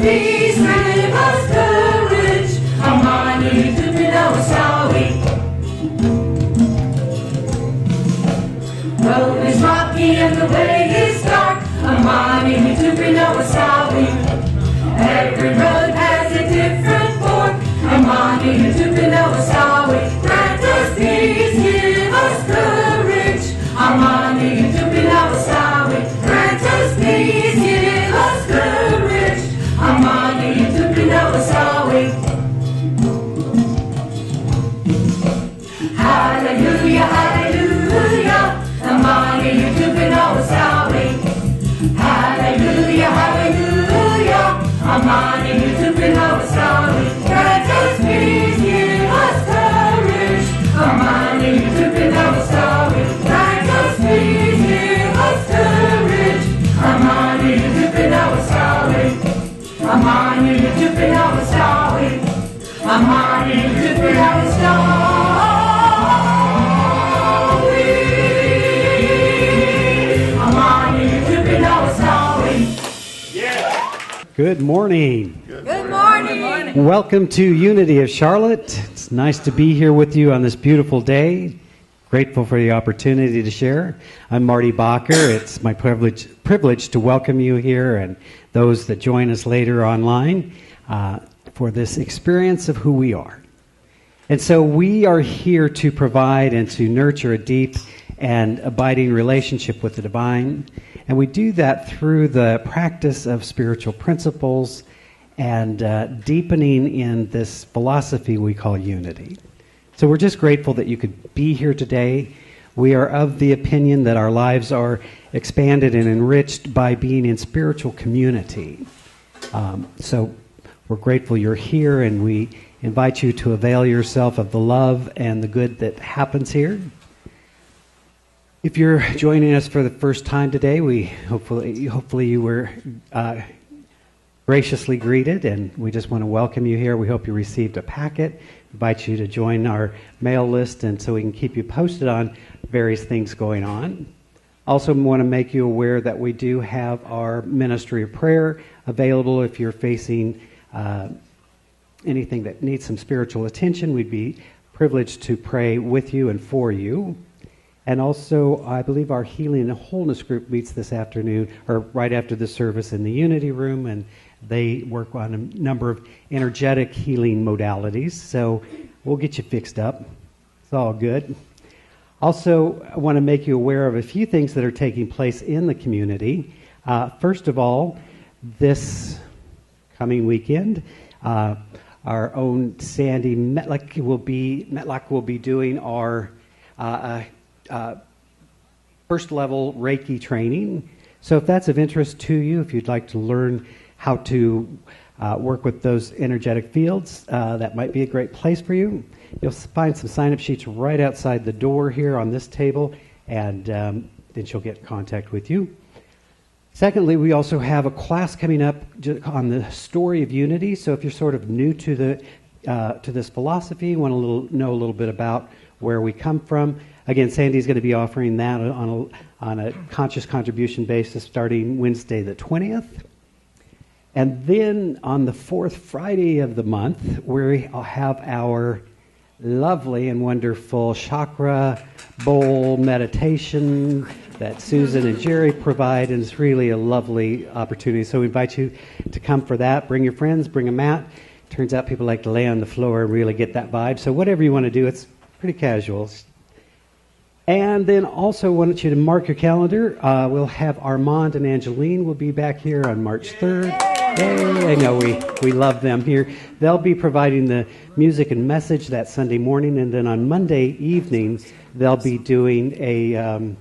peace, give us courage. Amani tupenda wasawi. Road is rocky and the way is dark. Amani tupenda wasawi. Every road has a different fork. Amani tupenda wasawi. Grant us peace, give us courage. Amani tupenda wasawi. Grant us peace, give us courage. Amani tupenda wasawi. Hallelujah, hallelujah. Amani tupenda wasawi. Hallelujah, hallelujah. Amani tupenda wasawi. Grant us peace, give us courage. Amani tupenda wasawi. Grant us peace, give us courage. Amani tupenda wasawi. Amani tupenda wasawi. Amani tupenda wasawi. Good morning. Good morning. Welcome to Unity of Charlotte. It's nice to be here with you on this beautiful day. Grateful for the opportunity to share. I'm Marty Bacher. It's my privilege to welcome you here and those that join us later online for this experience of who we are. And so we are here to provide and to nurture a deep and abiding relationship with the divine. And we do that through the practice of spiritual principles and deepening in this philosophy we call unity. So we're just grateful that you could be here today. We are of the opinion that our lives are expanded and enriched by being in spiritual community. So we're grateful you're here, and we invite you to avail yourself of the love and the good that happens here. If you're joining us for the first time today, we hopefully you were graciously greeted, and we just want to welcome you here. We hope you received a packet. Invite you to join our mail list, and so we can keep you posted on various things going on. Also want to make you aware that we do have our ministry of prayer available if you're facing anything that needs some spiritual attention. We'd be privileged to pray with you and for you. And also, I believe our Healing and Wholeness group meets this afternoon, or right after the service in the Unity Room, and they work on a number of energetic healing modalities. So we'll get you fixed up. It's all good. Also, I want to make you aware of a few things that are taking place in the community. First of all, this coming weekend, our own Sandy Metlick will be doing our first level Reiki training. So if that's of interest to you, if you'd like to learn how to work with those energetic fields, that might be a great place for you. You'll find some sign-up sheets right outside the door here on this table, and then she'll get in contact with you. Secondly, we also have a class coming up on the story of unity. So if you're sort of new to this philosophy, want to know a little bit about where we come from, again, Sandy's going to be offering that on a conscious contribution basis starting Wednesday the 20th. And then on the fourth Friday of the month, we have our lovely and wonderful chakra bowl meditation that Susan and Jerry provide, and it's really a lovely opportunity. So we invite you to come for that. Bring your friends, bring a mat. Turns out people like to lay on the floor and really get that vibe. So whatever you want to do, it's pretty casual. And then also want you to mark your calendar. We'll have Armand and Angeline will be back here on March 3rd. Yay! I know we love them here. They'll be providing the music and message that Sunday morning, and then on Monday evening they'll be doing a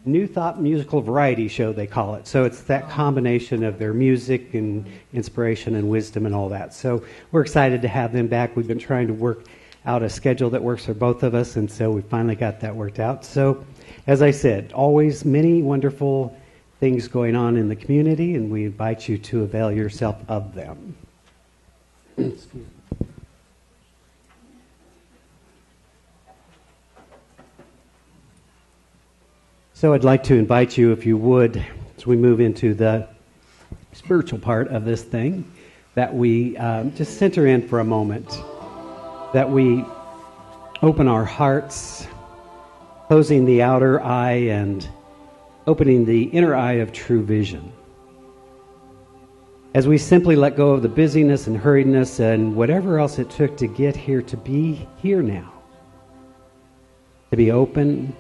New Thought musical variety show, they call it. So it's that combination of their music and inspiration and wisdom and all that. So we're excited to have them back. We've been trying to work out a schedule that works for both of us, and so we finally got that worked out. So, as I said, always many wonderful things going on in the community, and we invite you to avail yourself of them. Excuse me. So I'd like to invite you, if you would, as we move into the spiritual part of this thing, that we just center in for a moment, that we open our hearts, closing the outer eye and opening the inner eye of true vision. As we simply let go of the busyness and hurriedness and whatever else it took to get here, to be here now, to be open,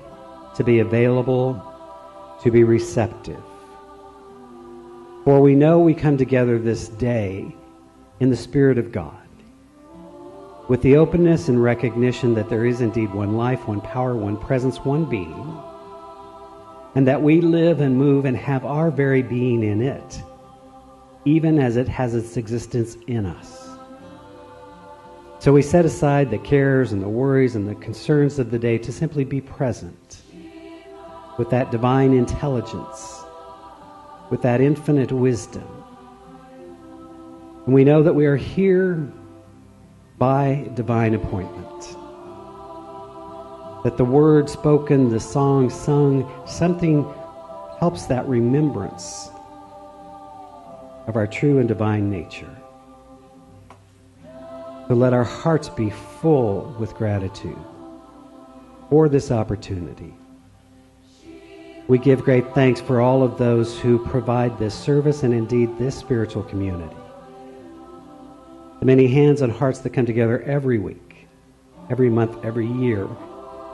to be available, to be receptive. For we know we come together this day in the Spirit of God, with the openness and recognition that there is indeed one life, one power, one presence, one being, and that we live and move and have our very being in it, even as it has its existence in us. So we set aside the cares and the worries and the concerns of the day to simply be present with that divine intelligence, with that infinite wisdom. And we know that we are here by divine appointment. That the word spoken, the song sung, something helps that remembrance of our true and divine nature. So let our hearts be full with gratitude for this opportunity. We give great thanks for all of those who provide this service and indeed this spiritual community. The many hands and hearts that come together every week, every month, every year,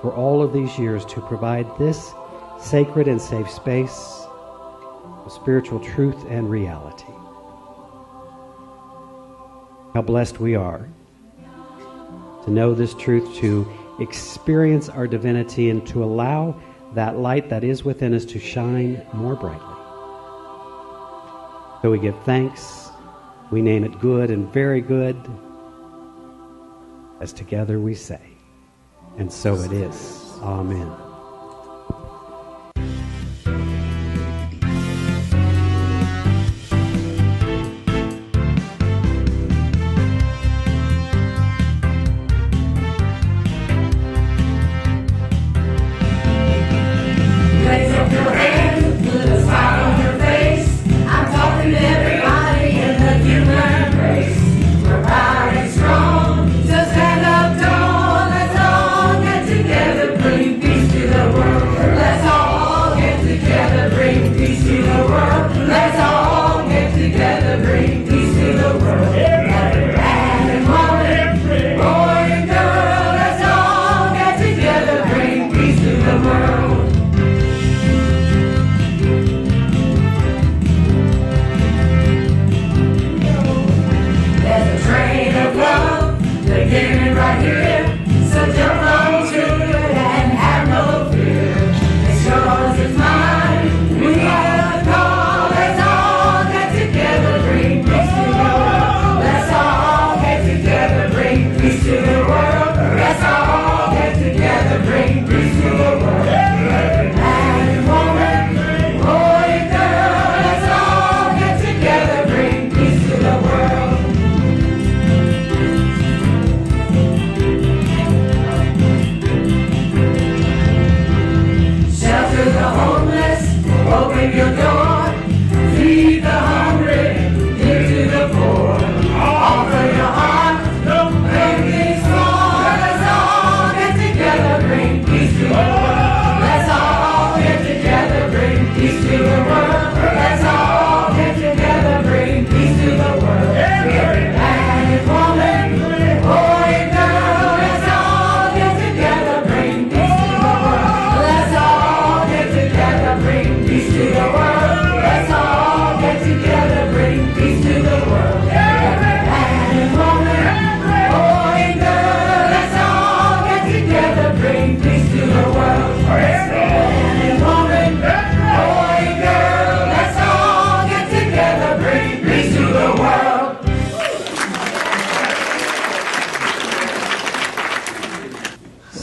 for all of these years to provide this sacred and safe space of spiritual truth and reality. How blessed we are to know this truth, to experience our divinity, and to allow that light that is within us to shine more brightly. So we give thanks. We name it good and very good, as together we say. And so it is. Amen.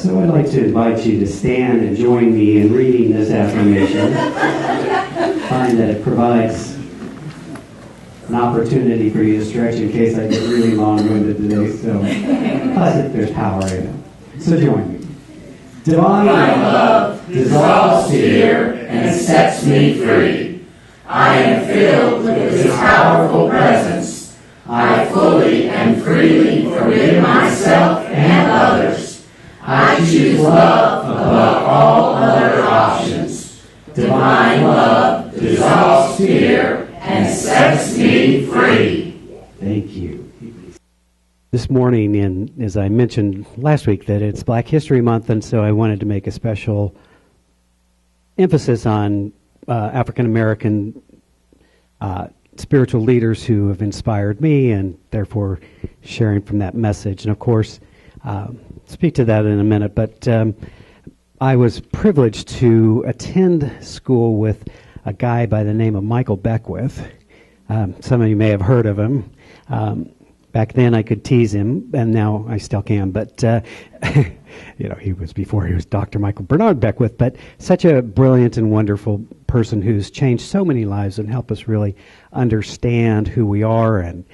So I'd like to invite you to stand and join me in reading this affirmation. I find that it provides an opportunity for you to stretch in case I get really long-winded today, so plus if there's power in it. So join me. Divine love dissolves fear and sets me free. I am filled with His powerful presence. I fully and freely forgive myself and others. I choose love above all other options. Divine love dissolves fear and sets me free. Thank you. This morning, as I mentioned last week, that it's Black History Month, and so I wanted to make a special emphasis on African American spiritual leaders who have inspired me, and therefore sharing from that message. And of course, speak to that in a minute, but I was privileged to attend school with a guy by the name of Michael Beckwith. Some of you may have heard of him. Back then I could tease him, and now I still can, but he was before he was Dr. Michael Bernard Beckwith, but such a brilliant and wonderful person who's changed so many lives and helped us really understand who we are and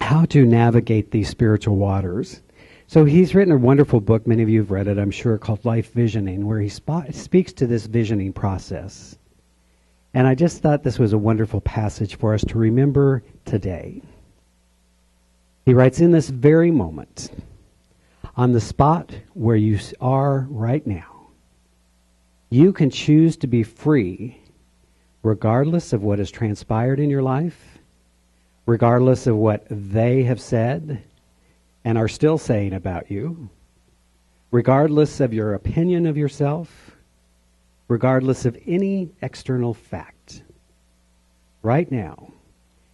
how to navigate these spiritual waters. So he's written a wonderful book, many of you have read it, I'm sure, called Life Visioning, where he speaks to this visioning process. And I just thought this was a wonderful passage for us to remember today. He writes, in this very moment, on the spot where you are right now, you can choose to be free regardless of what has transpired in your life, regardless of what they have said and are still saying about you, regardless of your opinion of yourself, regardless of any external fact. Right now,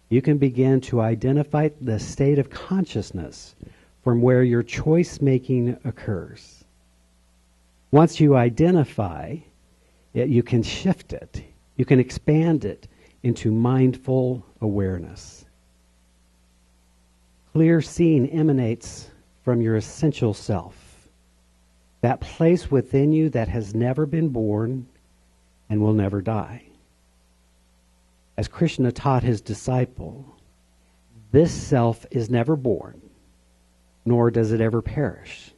you can begin to identify the state of consciousness from where your choice-making occurs. Once you identify it, you can shift it. You can expand it into mindful awareness. Clear seeing emanates from your essential self, that place within you that has never been born and will never die. As Krishna taught his disciple, this self is never born, nor does it ever perish.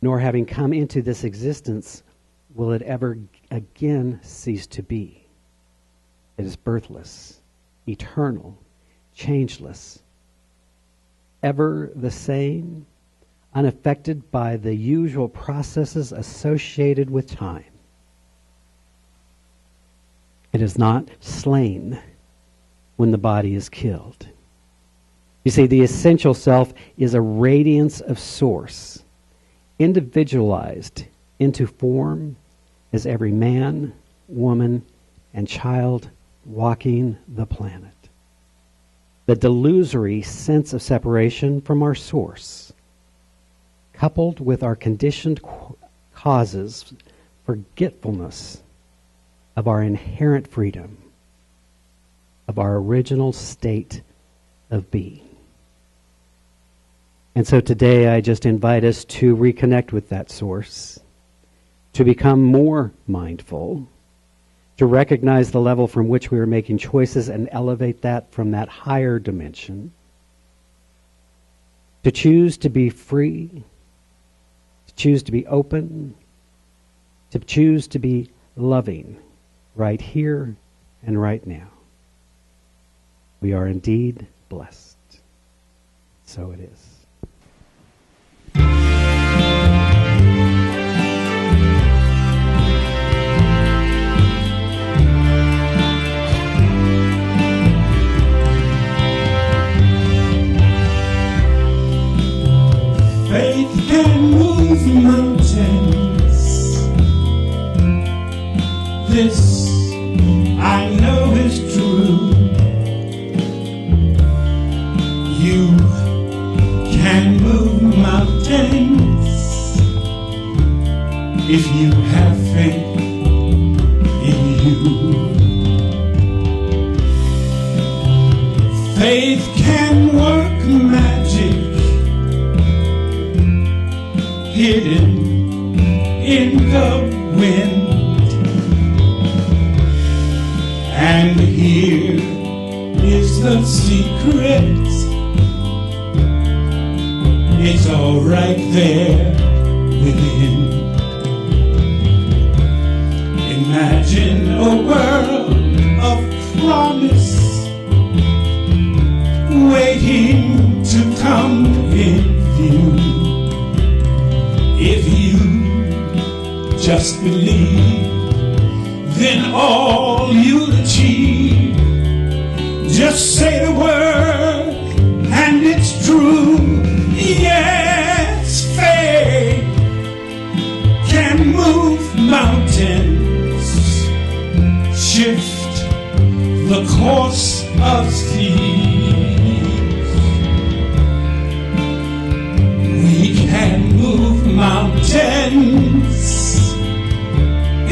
Nor having come into this existence will it ever again cease to be. It is birthless, eternal, changeless, ever the same, unaffected by the usual processes associated with time. It is not slain when the body is killed. You see, the essential self is a radiance of source, individualized into form as every man, woman, and child walking the planet. The delusory sense of separation from our source, coupled with our conditioned causes, forgetfulness of our inherent freedom, of our original state of being. And so today I just invite us to reconnect with that source, to become more mindful, to recognize the level from which we are making choices and elevate that from that higher dimension, to choose to be free, to choose to be open, to choose to be loving right here and right now. We are indeed blessed. So it is. Faith can move mountains. This I know is true. You can move mountains if you have faith in you. Faith can work magic hidden in the wind. And here is the secret. It's all right there within. Imagine a world of promise just believe, then all you'll achieve. Just say the word and it's true. Yes, faith can move mountains, shift the course of seas. We can move mountains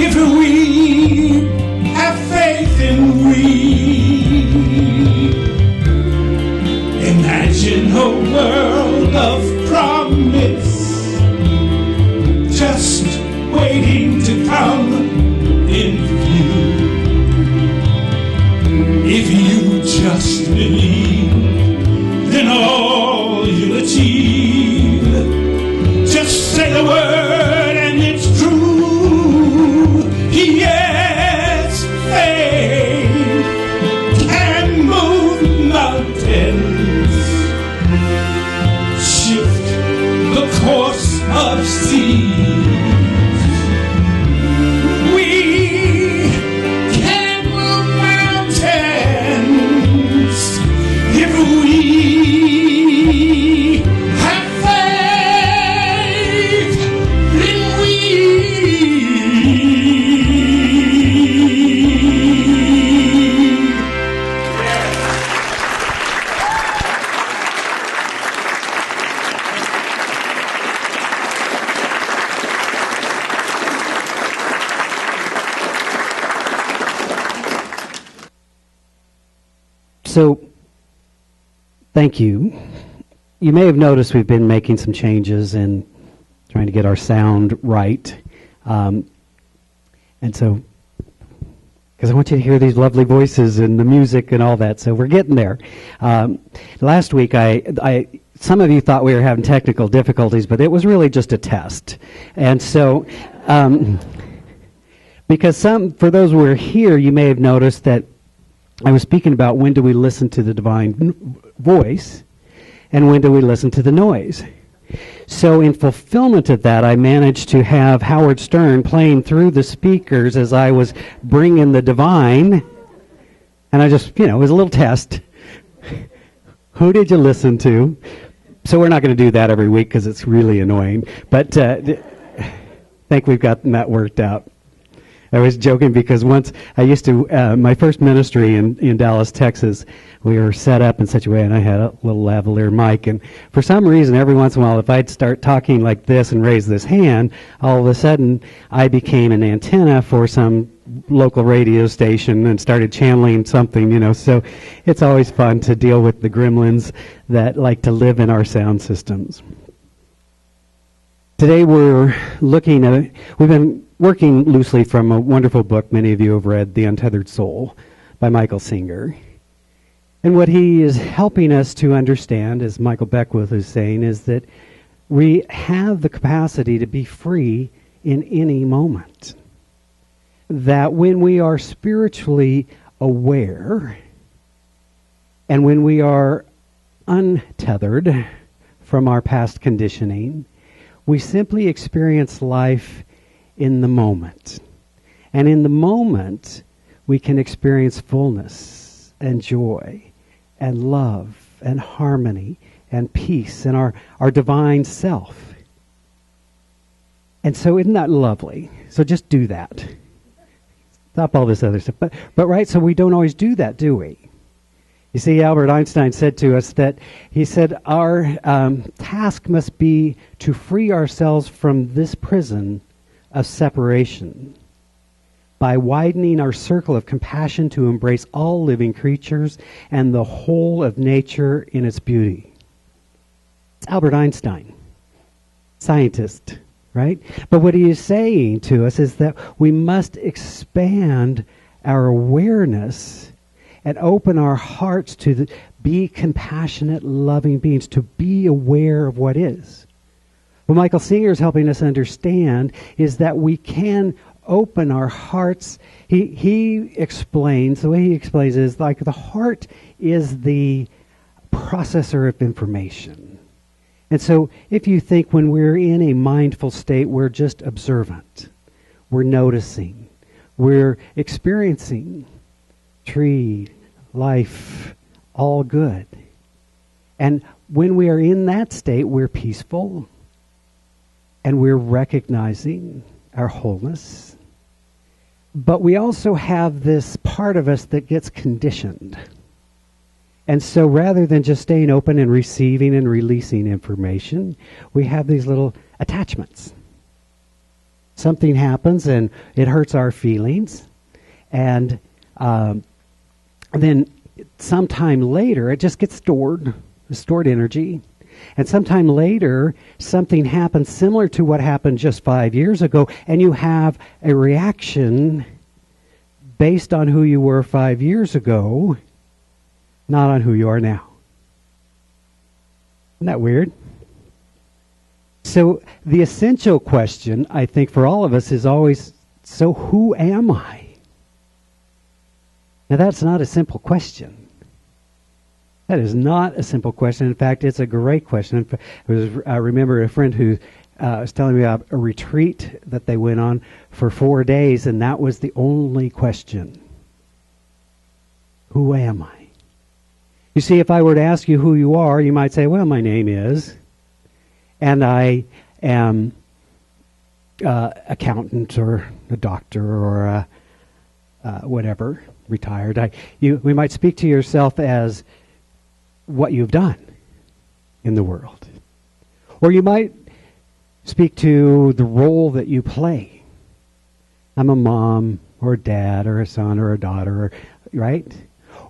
if we have faith in we. Imagine a world of promise just waiting to come in view. If you just believe, then all you'll achieve. Just say the word and it's true. Yes, faith can move mountains, shift the course of seas. We can move mountains if we have faith in we. So, thank you. You may have noticed we've been making some changes and trying to get our sound right. And so, because I want you to hear these lovely voices and the music and all that, so we're getting there. Last week, some of you thought we were having technical difficulties, but it was really just a test. And so, because for those who were here, you may have noticed that I was speaking about when do we listen to the divine voice and when do we listen to the noise. So in fulfillment of that, I managed to have Howard Stern playing through the speakers as I was bringing the divine, and I just, it was a little test. Who did you listen to? So we're not going to do that every week because it's really annoying, but I think we've gotten that worked out. I was joking because once I used to, my first ministry in Dallas, Texas, we were set up in such a way, and I had a little lavalier mic, and for some reason, every once in a while, if I'd start talking like this and raise this hand, all of a sudden, I became an antenna for some local radio station and started channeling something, so it's always fun to deal with the gremlins that like to live in our sound systems. Today we're looking at, we've been working loosely from a wonderful book many of you have read, The Untethered Soul, by Michael Singer. And what he is helping us to understand, as Michael Beckwith is saying, is that we have the capacity to be free in any moment. That when we are spiritually aware, and when we are untethered from our past conditioning, we simply experience life in the moment. And in the moment, we can experience fullness and joy and love and harmony and peace and our divine self. And so isn't that lovely? So just do that. Stop all this other stuff. But right, so we don't always do that, do we? You see, Albert Einstein said to us that, he said, our task must be to free ourselves from this prison of separation by widening our circle of compassion to embrace all living creatures and the whole of nature in its beauty. It's Albert Einstein, scientist, right? But what he is saying to us is that we must expand our awareness and open our hearts to be compassionate, loving beings, to be aware of what is. What Michael Singer is helping us understand is that we can open our hearts. He explains, the way he explains it is like the heart is the processor of information. And so if you think when we're in a mindful state, we're just observant. We're noticing. We're experiencing tree, life, all good. And when we are in that state, we're peaceful and we're recognizing our wholeness. But we also have this part of us that gets conditioned. And so rather than just staying open and receiving and releasing information, we have these little attachments. Something happens and it hurts our feelings. And then sometime later, it just gets stored energy. And sometime later, something happens similar to what happened just 5 years ago, and you have a reaction based on who you were 5 years ago, not on who you are now. Isn't that weird? So the essential question, I think, for all of us is always, so who am I? Now, that's not a simple question. That is not a simple question. In fact, it's a great question. I remember a friend who was telling me about a retreat that they went on for 4 days, and that was the only question. Who am I? You see, if I were to ask you who you are, you might say, well, my name is, and I am accountant or a doctor or whatever, retired. We might speak to yourself as what you've done in the world. Or you might speak to the role that you play. I'm a mom or a dad or a son or a daughter, right?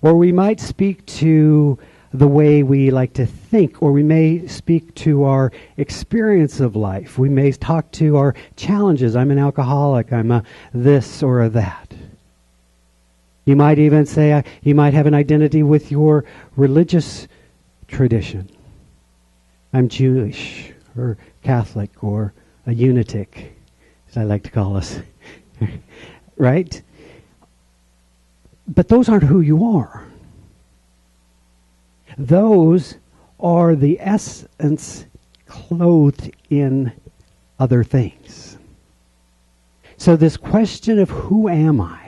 Or we might speak to the way we like to think, or we may speak to our experience of life. We may talk to our challenges. I'm an alcoholic. I'm a this or a that. You might even say, you might have an identity with your religious tradition. I'm Jewish or Catholic or a unitic, as I like to call us. Right? But those aren't who you are. Those are the essence clothed in other things. So this question of who am I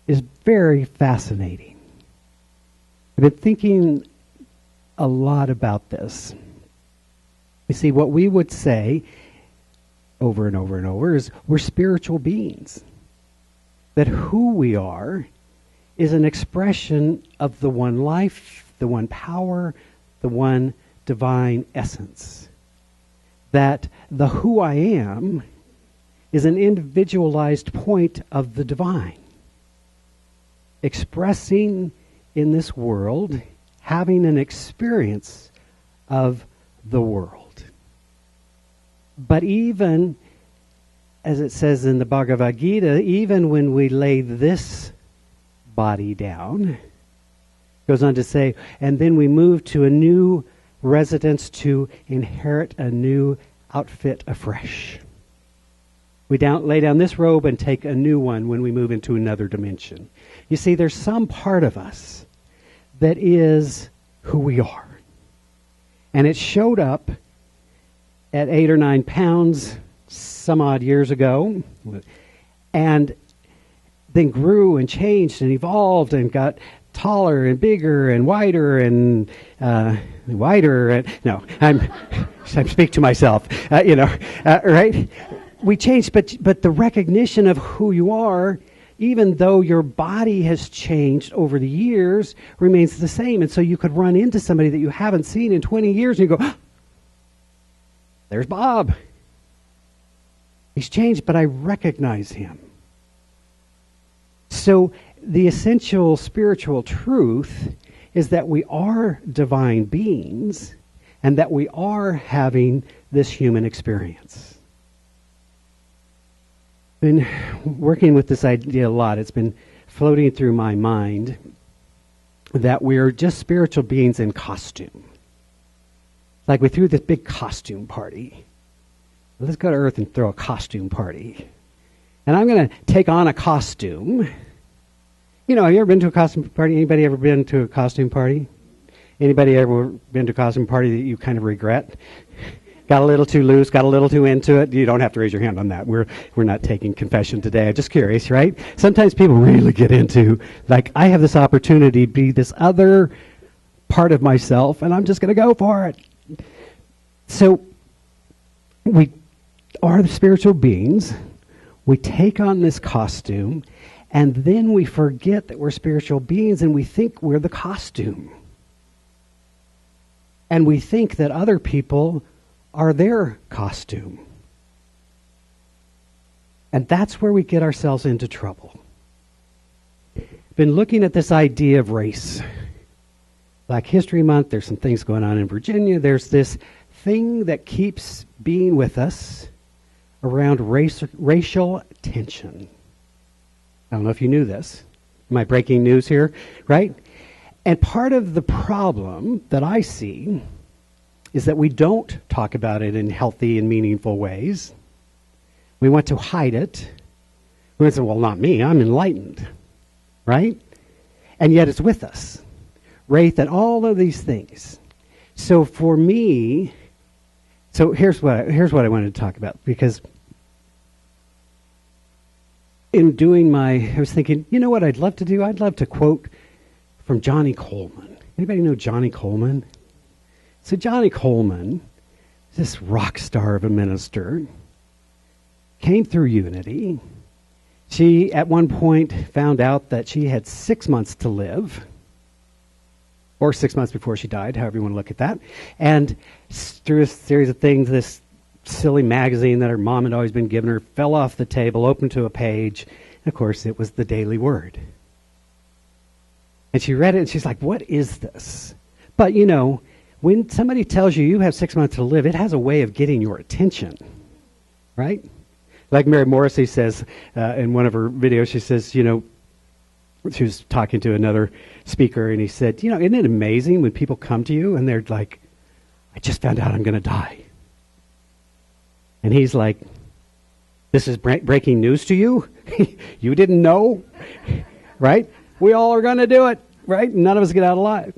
is very fascinating. I've been thinking a lot about this. You see, what we would say over and over and over is we're spiritual beings. That who we are is an expression of the one life, the one power, the one divine essence. That the who I am is an individualized point of the divine. Expressing in this world, having an experience of the world. But even, as it says in the Bhagavad Gita, even when we lay this body down, goes on to say, and then we move to a new residence to inherit a new outfit afresh. We lay down this robe and take a new one when we move into another dimension. You see, there's some part of us that is who we are. And it showed up at 8 or 9 pounds some odd years ago, and then grew and changed and evolved and got taller and bigger and wider and wider. And, no, I'm speaking to myself, right? We changed, but the recognition of who you are, even though your body has changed over the years, remains the same. And so you could run into somebody that you haven't seen in 20 years and you go, there's Bob. He's changed, but I recognize him. So the essential spiritual truth is that we are divine beings and that we are having this human experience. Been working with this idea a lot. It's been floating through my mind that we're just spiritual beings in costume. Like we threw this big costume party. Let's go to Earth and throw a costume party. And I'm going to take on a costume. You know, have you ever been to a costume party? Anybody ever been to a costume party? Anybody ever been to a costume party that you kind of regret got a little too loose, got a little too into it. You don't have to raise your hand on that. We're not taking confession today. I'm just curious, right? Sometimes people really get into, like, I have this opportunity to be this other part of myself, and I'm just going to go for it. So we are the spiritual beings. We take on this costume, and then we forget that we're spiritual beings, and we think we're the costume. And we think that other people are their costume. And that's where we get ourselves into trouble. Been looking at this idea of race. Black History Month, there's some things going on in Virginia. There's this thing that keeps being with us around racial tension. I don't know if you knew this. Am I breaking news here? Right? And part of the problem that I see is that we don't talk about it in healthy and meaningful ways. We want to hide it. We want to say, well, not me, I'm enlightened. Right? And yet it's with us. Wraith and all of these things. So for me, here's what I wanted to talk about, because in doing I was thinking, you know what I'd love to do? I'd love to quote from Johnny Coleman. Anybody know Johnny Coleman? So Johnny Coleman, this rock star of a minister, came through Unity. She, at one point, found out that she had 6 months to live, or 6 months before she died, however you want to look at that. And through a series of things, this silly magazine that her mom had always been giving her fell off the table, opened to a page. And of course, it was the Daily Word. And she read it, and she's like, what is this? But, you know, when somebody tells you you have 6 months to live, it has a way of getting your attention, right? Like Mary Morrissey says in one of her videos, she says, you know, she was talking to another speaker, and he said, you know, isn't it amazing when people come to you and they're like, I just found out I'm going to die. And he's like, this is breaking news to you? You didn't know? Right? We all are going to do it, right? None of us get out alive.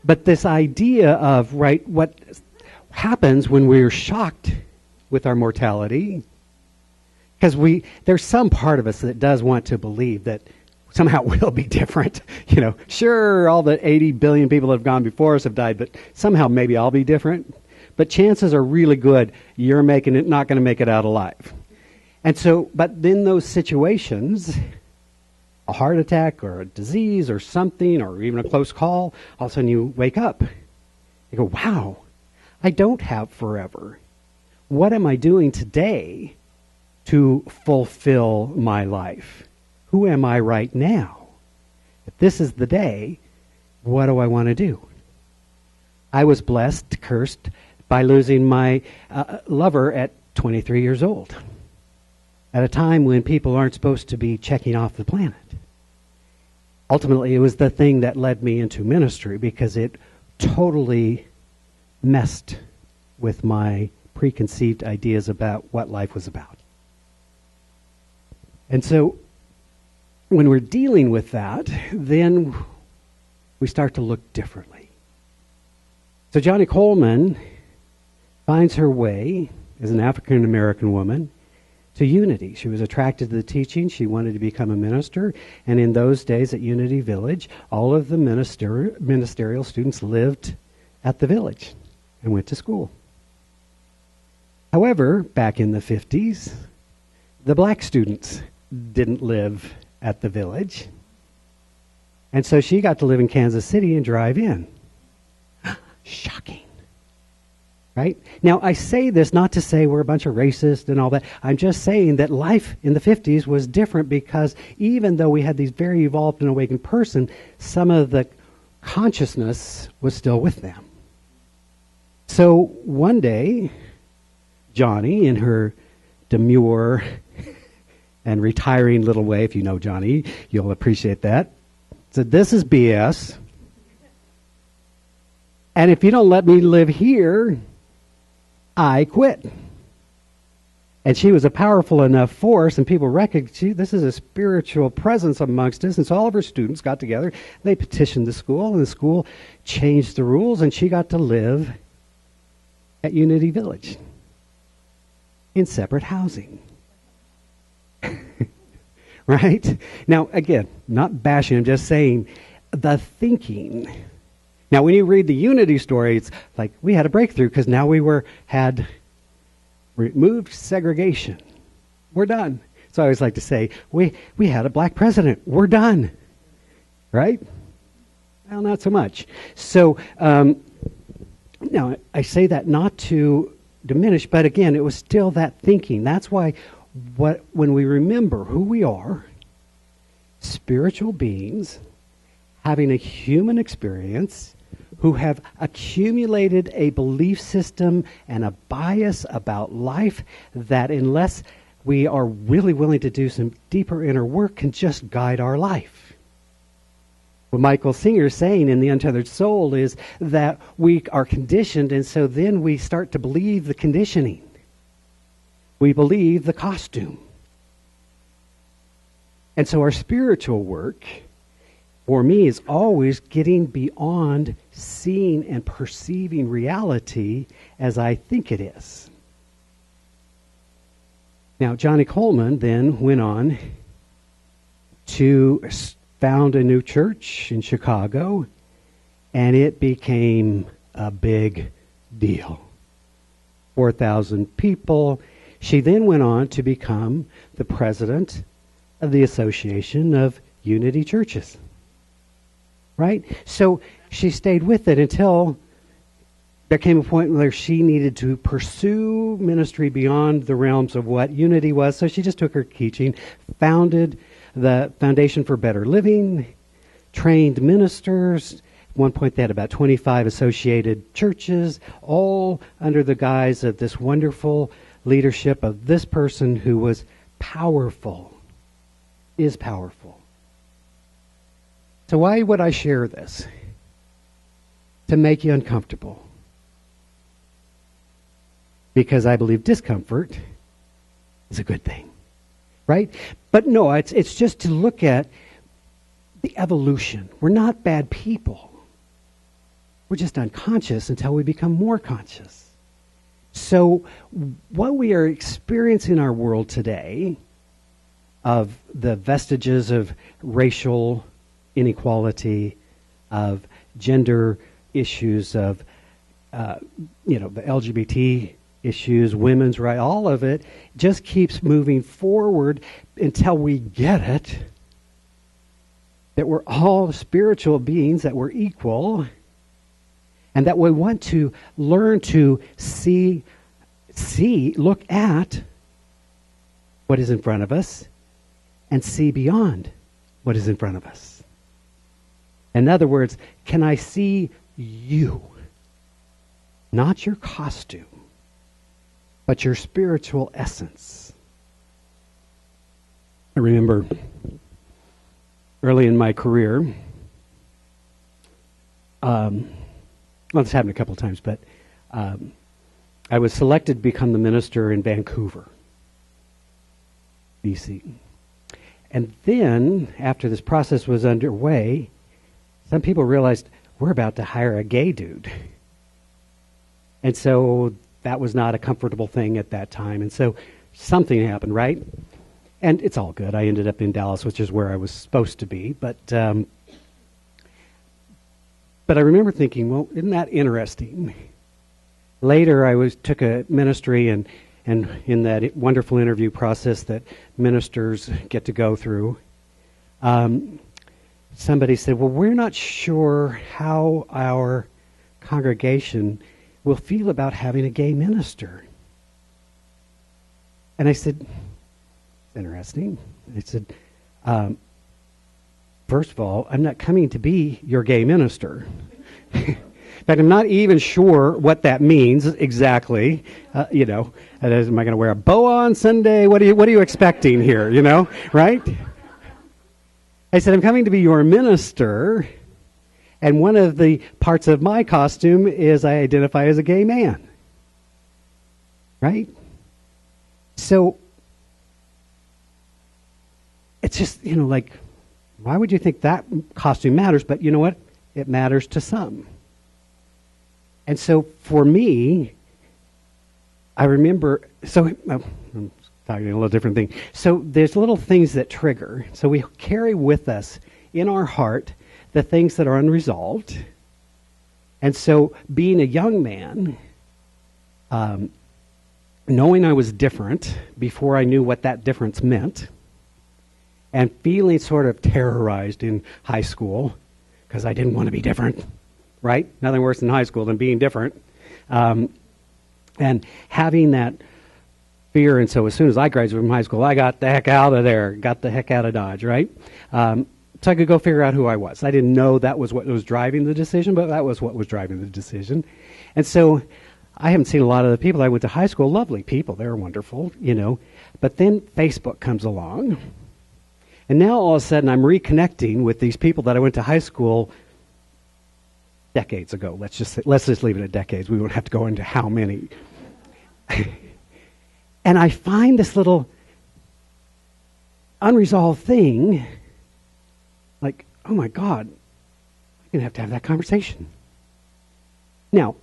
But this idea of, right, what happens when we're shocked with our mortality, because there's some part of us that does want to believe that somehow we'll be different. You know, sure, all the 80 billion people that have gone before us have died, but somehow maybe I'll be different. But chances are really good you're not going to make it out alive. And so, but in those situations, a heart attack or a disease or something, or even a close call, all of a sudden you wake up. You go, wow, I don't have forever. What am I doing today to fulfill my life? Who am I right now? If this is the day, what do I want to do? I was cursed by losing my lover at 23 years old, at a time when people aren't supposed to be checking off the planet. Ultimately, it was the thing that led me into ministry, because it totally messed with my preconceived ideas about what life was about. And so when we're dealing with that, then we start to look differently. So Johnny Coleman finds her way as an African American woman to Unity. She was attracted to the teaching. She wanted to become a minister. And in those days at Unity Village, all of the ministerial students lived at the village and went to school. However, back in the 50s, the black students didn't live at the village. And so she got to live in Kansas City and drive in. Shocking. Right? Now, I say this not to say we're a bunch of racists and all that. I'm just saying that life in the 50s was different, because even though we had these very evolved and awakened person, some of the consciousness was still with them. So one day, Johnny, in her demure and retiring little way, if you know Johnny, you'll appreciate that, said, this is BS. And if you don't let me live here, I quit. And she was a powerful enough force, and people recognized this is a spiritual presence amongst us. And so all of her students got together. They petitioned the school, and the school changed the rules, and she got to live at Unity Village in separate housing. Right? Now, again, not bashing, I'm just saying the thinking. Now, when you read the Unity story, it's like we had a breakthrough because now had removed segregation. We're done. So I always like to say, we had a black president. We're done. Right? Well, not so much. So, now, I say that not to diminish, but again, it was still that thinking. That's why when we remember who we are, spiritual beings having a human experience who have accumulated a belief system and a bias about life that unless we are really willing to do some deeper inner work can just guide our life. What Michael Singer is saying in the Untethered Soul is that we are conditioned, and so then we start to believe the conditioning. We believe the costume. And so our spiritual work, for me, is always getting beyond seeing and perceiving reality as I think it is. Now, Johnny Coleman then went on to found a new church in Chicago, and it became a big deal. 4,000 people. She then went on to become the president of the Association of Unity Churches. Right? So she stayed with it until there came a point where she needed to pursue ministry beyond the realms of what Unity was. So she just took her teaching, founded the Foundation for Better Living, trained ministers. At one point they had about 25 associated churches, all under the guise of this wonderful leadership of this person who was powerful, is powerful. So why would I share this? To make you uncomfortable. Because I believe discomfort is a good thing. Right? But no, it's just to look at the evolution. We're not bad people. We're just unconscious until we become more conscious. So what we are experiencing in our world today of the vestiges of racial inequality, of gender issues, of the LGBT issues, women's rights, all of it just keeps moving forward until we get it, that we're all spiritual beings, that we're equal, and that we want to learn to look at what is in front of us and see beyond what is in front of us. In other words, can I see you? Not your costume, but your spiritual essence. I remember early in my career, this happened a couple of times, but I was selected to become the minister in Vancouver, BC. And then, after this process was underway, some people realized we're about to hire a gay dude. And so that was not a comfortable thing at that time. And so something happened, right? And it's all good. I ended up in Dallas, which is where I was supposed to be. But I remember thinking, well, isn't that interesting? Later, I took a ministry, and in that wonderful interview process that ministers get to go through, somebody said, well, we're not sure how our congregation will feel about having a gay minister. And I said, interesting. I said, first of all, I'm not coming to be your gay minister. In fact, I'm not even sure what that means exactly. Am I going to wear a boa on Sunday? What are you expecting here? Right? I said, I'm coming to be your minister, and one of the parts of my costume is I identify as a gay man. Right? So it's just, why would you think that costume matters? But you know what? It matters to some. And so for me, I remember, I'm talking a little different thing. So there's little things that trigger. So we carry with us in our heart the things that are unresolved. And so being a young man, knowing I was different before I knew what that difference meant, and feeling sort of terrorized in high school because I didn't want to be different, right? Nothing worse in high school than being different. And having that fear, and so as soon as I graduated from high school, I got the heck out of there, got the heck out of Dodge, right? So I could go figure out who I was. I didn't know that was what was driving the decision, but that was what was driving the decision. And so I haven't seen a lot of the people I went to high school, lovely people, they're wonderful, you know. But then Facebook comes along, and now all of a sudden I'm reconnecting with these people that I went to high school decades ago. Let's just leave it at decades. We won't have to go into how many. And I find this little unresolved thing, like, oh my God, I'm going to have that conversation. Now,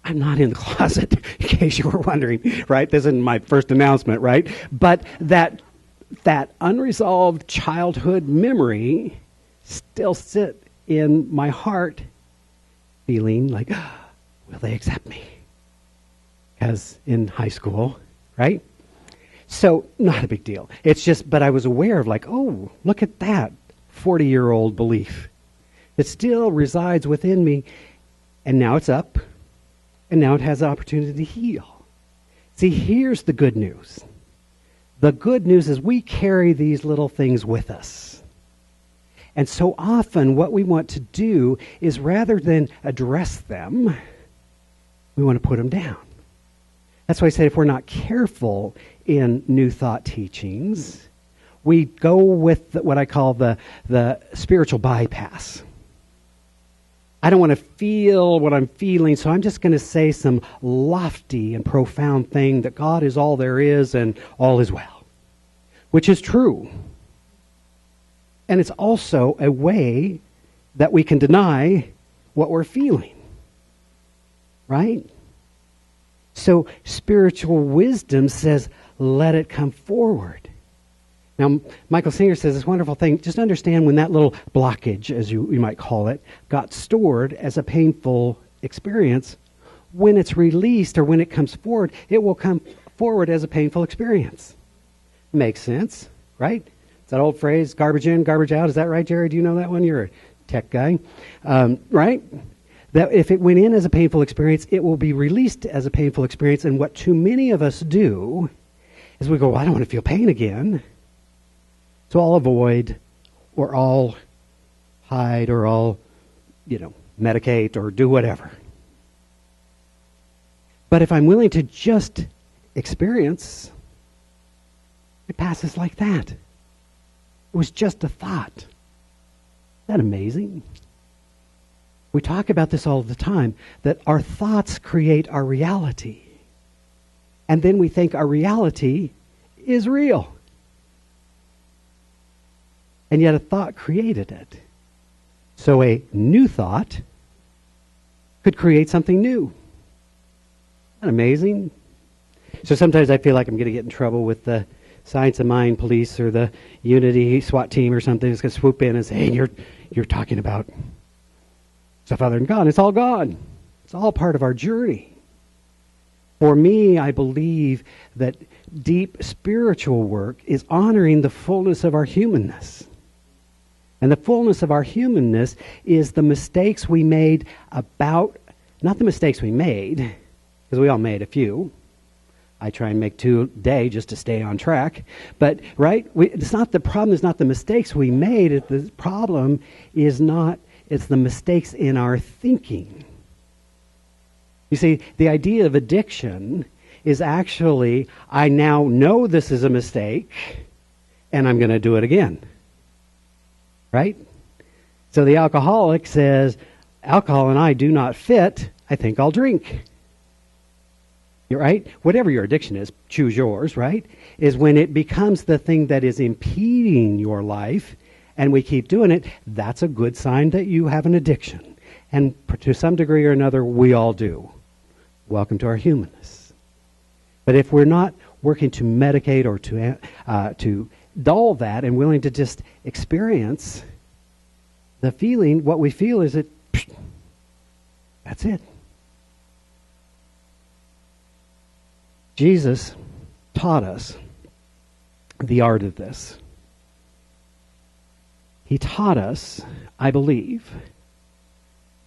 I'm not in the closet, in case you were wondering, right? This isn't my first announcement, right? But that unresolved childhood memory still sit in my heart, feeling like, will they accept me? As in high school, right? So, not a big deal. It's just, but I was aware of like, oh, look at that 40-year-old belief. It still resides within me, and now it's up, and now it has the opportunity to heal. See, here's the good news. The good news is we carry these little things with us. And so often what we want to do is rather than address them, we want to put them down. That's why I said if we're not careful in New Thought teachings, we go with what I call the spiritual bypass. I don't want to feel what I'm feeling, so I'm just going to say some lofty and profound thing that God is all there is and all is well, which is true. And it's also a way that we can deny what we're feeling, right? So spiritual wisdom says, let it come forward. Now, Michael Singer says this wonderful thing. Just understand when that little blockage, as you might call it, got stored as a painful experience, when it's released or when it comes forward, it will come forward as a painful experience. Makes sense, right? It's that old phrase, garbage in, garbage out. Is that right, Jerry? Do you know that one? You're a tech guy, right? That if it went in as a painful experience, it will be released as a painful experience. And what too many of us do is we go, well, I don't want to feel pain again. So I'll avoid, or I'll hide, or I'll, medicate, or do whatever. But if I'm willing to just experience, it passes like that. It was just a thought. Isn't that amazing? We talk about this all the time, that our thoughts create our reality. And then we think our reality is real. And yet a thought created it. So a new thought could create something new. Isn't that amazing? So sometimes I feel like I'm going to get in trouble with the Science of Mind police or the Unity SWAT team or something that's going to swoop in and say, hey, you're talking about stuff other than God. It's all God. It's all part of our journey. For me, I believe that deep spiritual work is honoring the fullness of our humanness. And the fullness of our humanness is the mistakes we made about, not the mistakes we made, because we all made a few. I try and make 2 a day just to stay on track. But, right, it's not the problem is not the mistakes we made. The problem is not, it's the mistakes in our thinking. You see, the idea of addiction is actually, I now know this is a mistake, and I'm going to do it again. Right? So the alcoholic says, alcohol and I do not fit, I think I'll drink. You're right? Whatever your addiction is, choose yours, right? Is when it becomes the thing that is impeding your life, and we keep doing it, that's a good sign that you have an addiction. And to some degree or another, we all do. Welcome to our humanness. But if we're not working to medicate or to dull that and willing to just experience the feeling, what we feel is that's it. Jesus taught us the art of this. He taught us, I believe,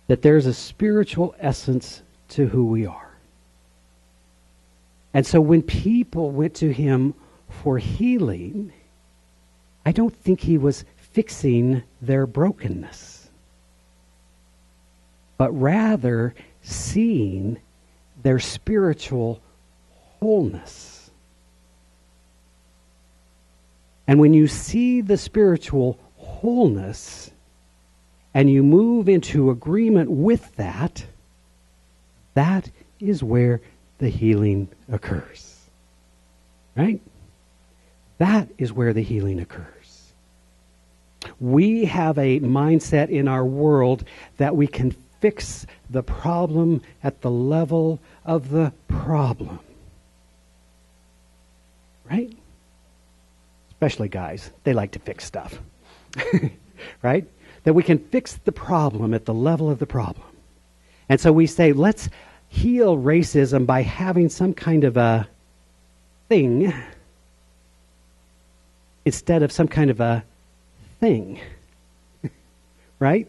that there's a spiritual essence to who we are. And so when people went to him for healing, I don't think he was fixing their brokenness, but rather seeing their spiritual wholeness. And when you see the spiritual wholeness and you move into agreement with that, that is where the healing occurs. Right? That is where the healing occurs. We have a mindset in our world that we can fix the problem at the level of the problem. Right? Especially guys. They like to fix stuff. Right? That we can fix the problem at the level of the problem. And so we say, let's heal racism by having some kind of a thing instead of some kind of a thing. Right?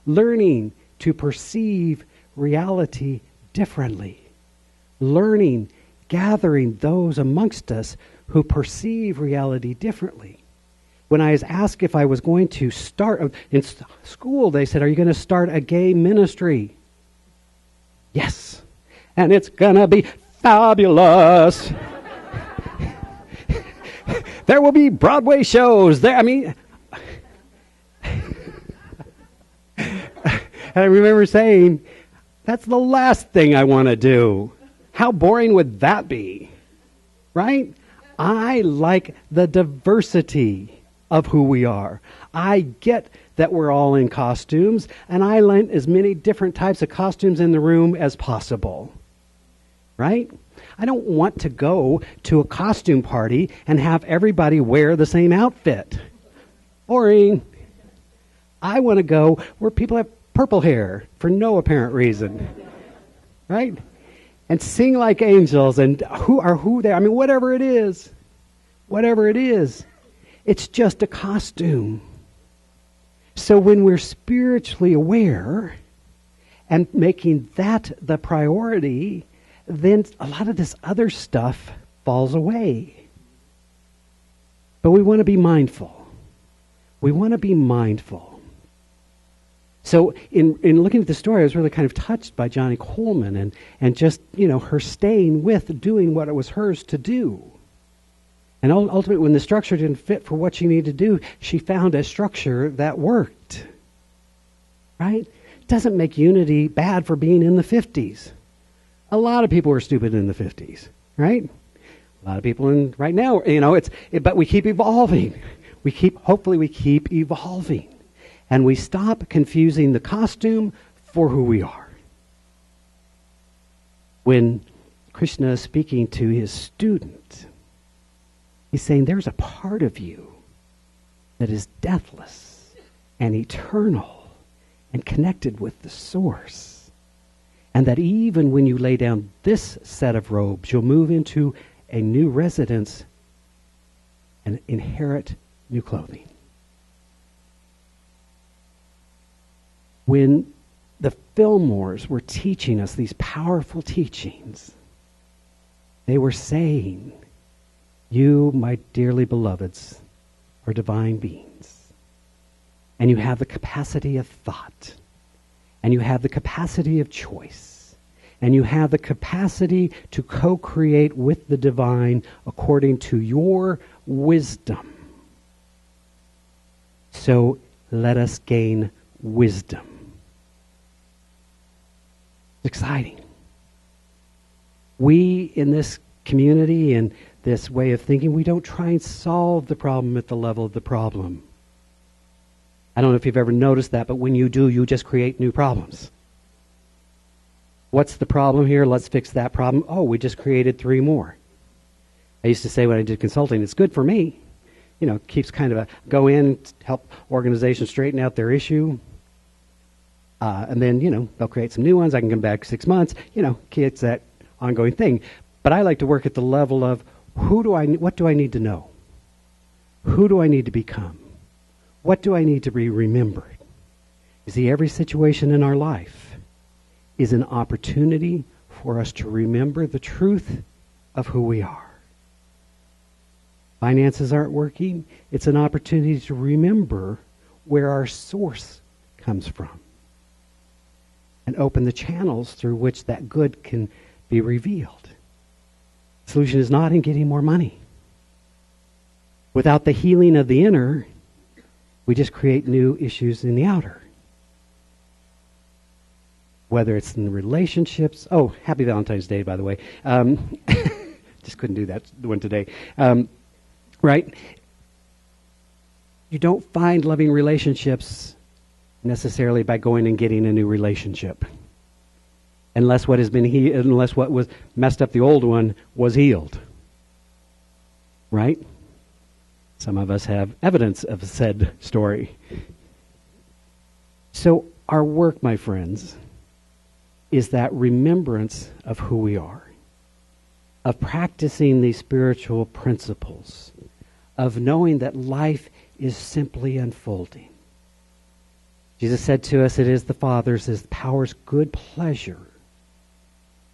Learning to perceive reality differently. Learning, gathering those amongst us who perceive reality differently. When I was asked if I was going to start, in school they said, are you going to start a gay ministry? Yes. And it's going to be fabulous. There will be Broadway shows. And I remember saying, that's the last thing I want to do. How boring would that be? Right? I like the diversity of who we are. I get that we're all in costumes, and I like as many different types of costumes in the room as possible. Right? I don't want to go to a costume party and have everybody wear the same outfit. Boring. I want to go where people have purple hair for no apparent reason. Right? And sing like angels and who they are. Whatever it is. Whatever it is. It's just a costume. So when we're spiritually aware and making that the priority, then a lot of this other stuff falls away. But we want to be mindful. We want to be mindful. So in looking at the story, I was really kind of touched by Johnny Coleman and just, her staying with doing what it was hers to do. And ultimately, when the structure didn't fit for what she needed to do, she found a structure that worked. Right? Doesn't make unity bad for being in the 50s. A lot of people were stupid in the 50s. Right? A lot of people right now, but we keep evolving. Hopefully we keep evolving. And we stop confusing the costume for who we are. When Krishna is speaking to his student, he's saying there's a part of you that is deathless and eternal and connected with the source. And that even when you lay down this set of robes, you'll move into a new residence and inherit new clothing. When the Fillmores were teaching us these powerful teachings, they were saying, you, my dearly beloveds, are divine beings. And you have the capacity of thought. And you have the capacity of choice. And you have the capacity to co-create with the divine according to your wisdom. So let us gain wisdom. It's exciting. We in this community and this way of thinking, we don't try and solve the problem at the level of the problem. I don't know if you've ever noticed that, but when you do, you just create new problems. What's the problem here? Let's fix that problem. Oh, we just created 3 more. I used to say when I did consulting, it's good for me. You know, keeps kind of a go in, help organizations straighten out their issue. And then, you know, they'll create some new ones. I can come back 6 months. You know, it's that ongoing thing. But I like to work at the level of what do I need to know? Who do I need to become? What do I need to be remembered? You see, every situation in our life is an opportunity for us to remember the truth of who we are. Finances aren't working. It's an opportunity to remember where our source comes from and open the channels through which that good can be revealed. The solution is not in getting more money. Without the healing of the inner, we just create new issues in the outer. Whether it's in relationships. Oh, happy Valentine's Day, by the way. Just couldn't do that one today. Right? You don't find loving relationships necessarily by going and getting a new relationship. Unless what was messed up the old one was healed. Right? Some of us have evidence of said story. So our work, my friends, is that remembrance of who we are, of practicing these spiritual principles, of knowing that life is simply unfolding. Jesus said to us, it is the Father's, his power's good pleasure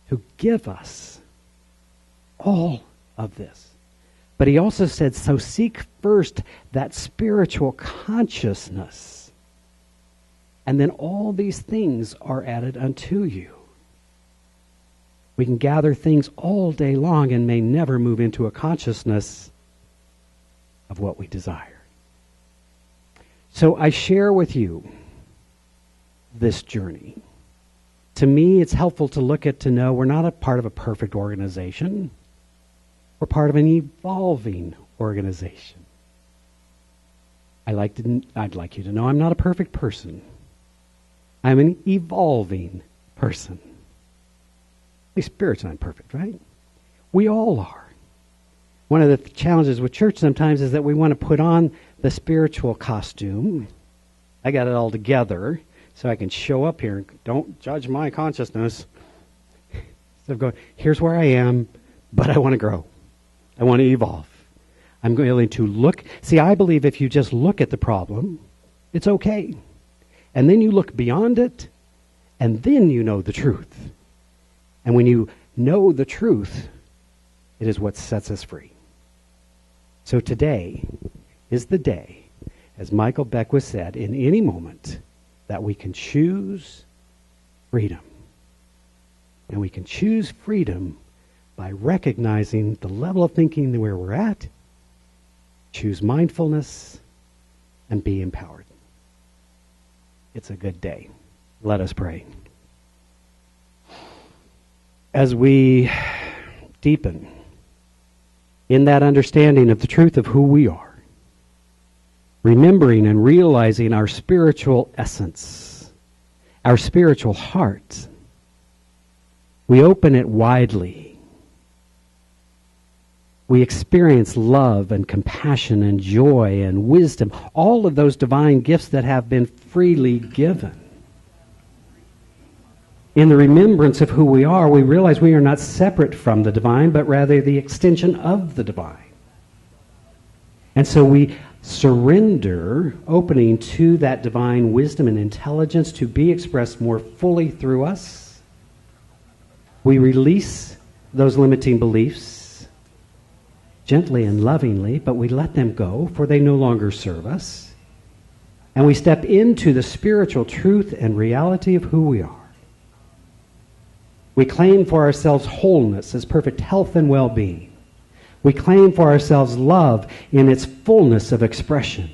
to give us all of this. But he also said, so seek first that spiritual consciousness, and then all these things are added unto you. We can gather things all day long and may never move into a consciousness of what we desire. So I share with you this journey. To me, it's helpful to look at, to know we're not a part of a perfect organization. We're part of an evolving organization. I'd like you to know I'm not a perfect person. I'm an evolving person. The Spirit's not perfect, right? We all are. One of the challenges with church sometimes is that we want to put on the spiritual costume. I got it all together so I can show up here and don't judge my consciousness. Instead of going, here's where I am, but I want to grow. I want to evolve. I'm going to look. See, I believe if you just look at the problem, it's okay. And then you look beyond it, and then you know the truth. And when you know the truth, it is what sets us free. So today is the day, as Michael Beckwith said, in any moment, that we can choose freedom. And we can choose freedom by recognizing the level of thinking where we're at, choose mindfulness, and be empowered. It's a good day. Let us pray. As we deepen in that understanding of the truth of who we are, remembering and realizing our spiritual essence, our spiritual heart, we open it widely. We experience love and compassion and joy and wisdom, all of those divine gifts that have been freely given. In the remembrance of who we are, we realize we are not separate from the divine, but rather the extension of the divine. And so we surrender, opening to that divine wisdom and intelligence to be expressed more fully through us. We release those limiting beliefs gently and lovingly, but we let them go, for they no longer serve us. And we step into the spiritual truth and reality of who we are. We claim for ourselves wholeness as perfect health and well-being. We claim for ourselves love in its fullness of expression.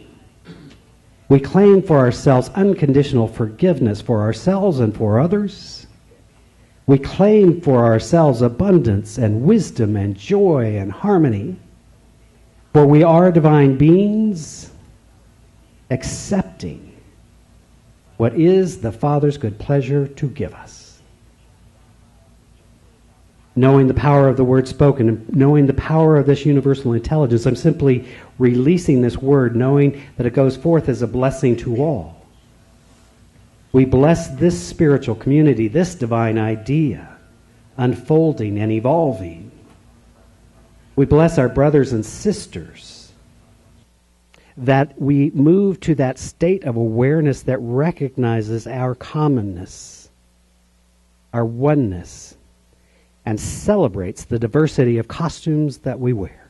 We claim for ourselves unconditional forgiveness for ourselves and for others. We claim for ourselves abundance and wisdom and joy and harmony. For we are divine beings accepting what is the Father's good pleasure to give us. knowing the power of the word spoken, and knowing the power of this universal intelligence. I'm simply releasing this word, knowing that it goes forth as a blessing to all. We bless this spiritual community, this divine idea, unfolding and evolving. We bless our brothers and sisters, that we move to that state of awareness that recognizes our commonness, our oneness, and celebrates the diversity of costumes that we wear.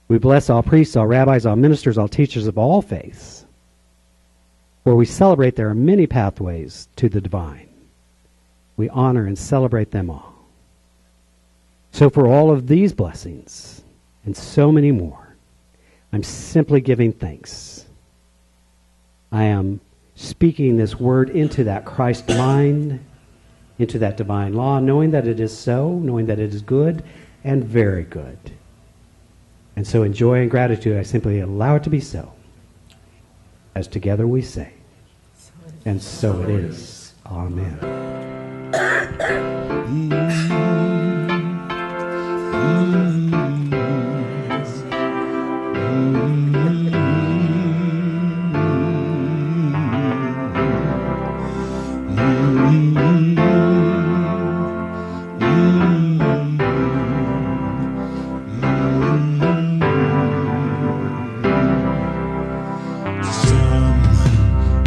We bless all priests, all rabbis, all ministers, all teachers of all faiths, where we celebrate there are many pathways to the divine. We honor and celebrate them all. So for all of these blessings, and so many more, I'm simply giving thanks. I am speaking this word into that Christ mind, into that divine law, knowing that it is so, knowing that it is good and very good. And so in joy and gratitude, I simply allow it to be so, as together we say, and so it is. Amen.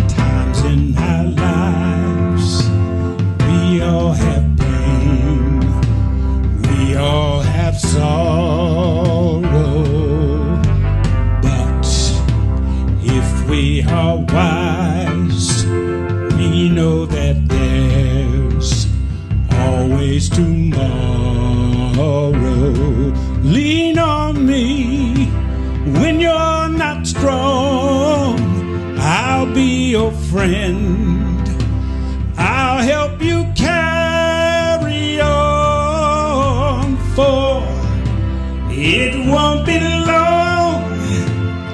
Sometimes in our lives, we all have pain, we all have sorrow, but if we are wise, we know that there's always tomorrow. Lean on me when you're not strong. I'll be your friend. I'll help you carry on, for it won't be long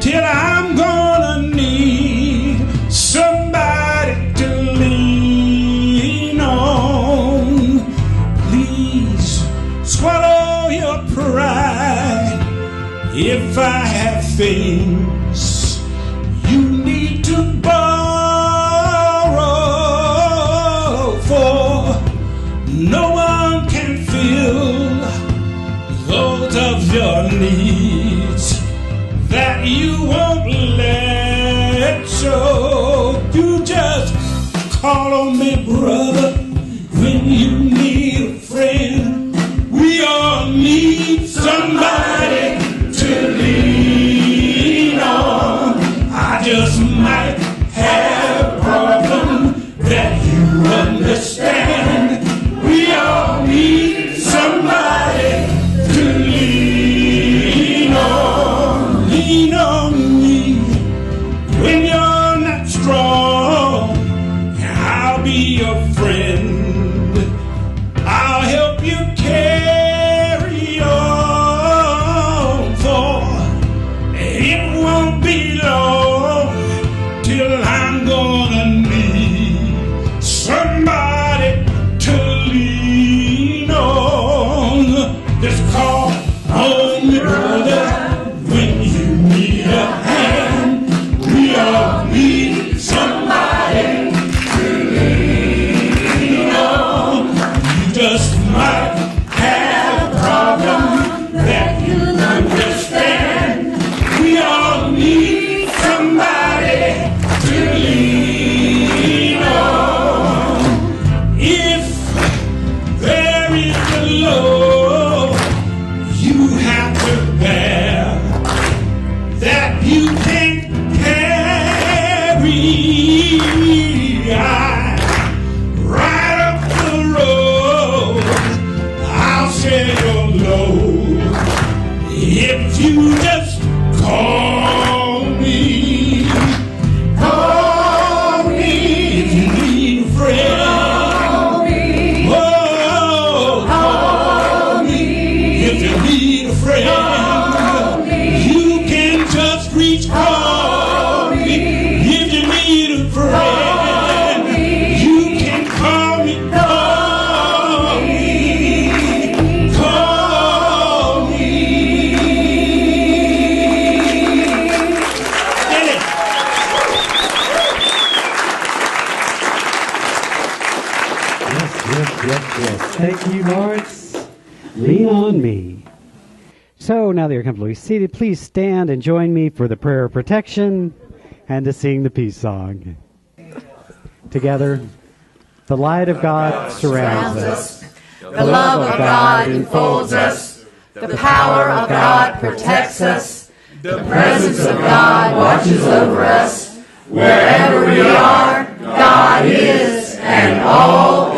till I'm gonna need somebody to lean on. Please swallow your pride. If I have things you need to borrow, for no one can fill those of your needs that you won't let show. You just call on me, brother, when you need a friend. We all need somebody to lean on. I just might have a problem that you understand. We all need somebody to lean on. Lean on me when you're not strong. I'll be your friend. I'll help you carry on, for it won't be long till I'm gonna need somebody to lean on. Just call on me, brother, when you need a hand. We all need somebody to lean on. You just might have a problem that you understand. We all need somebody to lean on. If there is a load you have to bear that you can't carry, right up the road, I'll share your load. If you just call me, call me if you need a friend. Call me, oh, call me if you need a friend. Call me. You can just reach, call me if you need a friend. You can call me, call me. Yes. Thank you, Lawrence. Lean on me. So now that you're comfortably seated, please stand and join me for the prayer of protection and to sing the peace song. Together, the light of God surrounds us. The love of God enfolds us. The power of God protects us. The presence of God watches over us. Wherever we are, God is, and all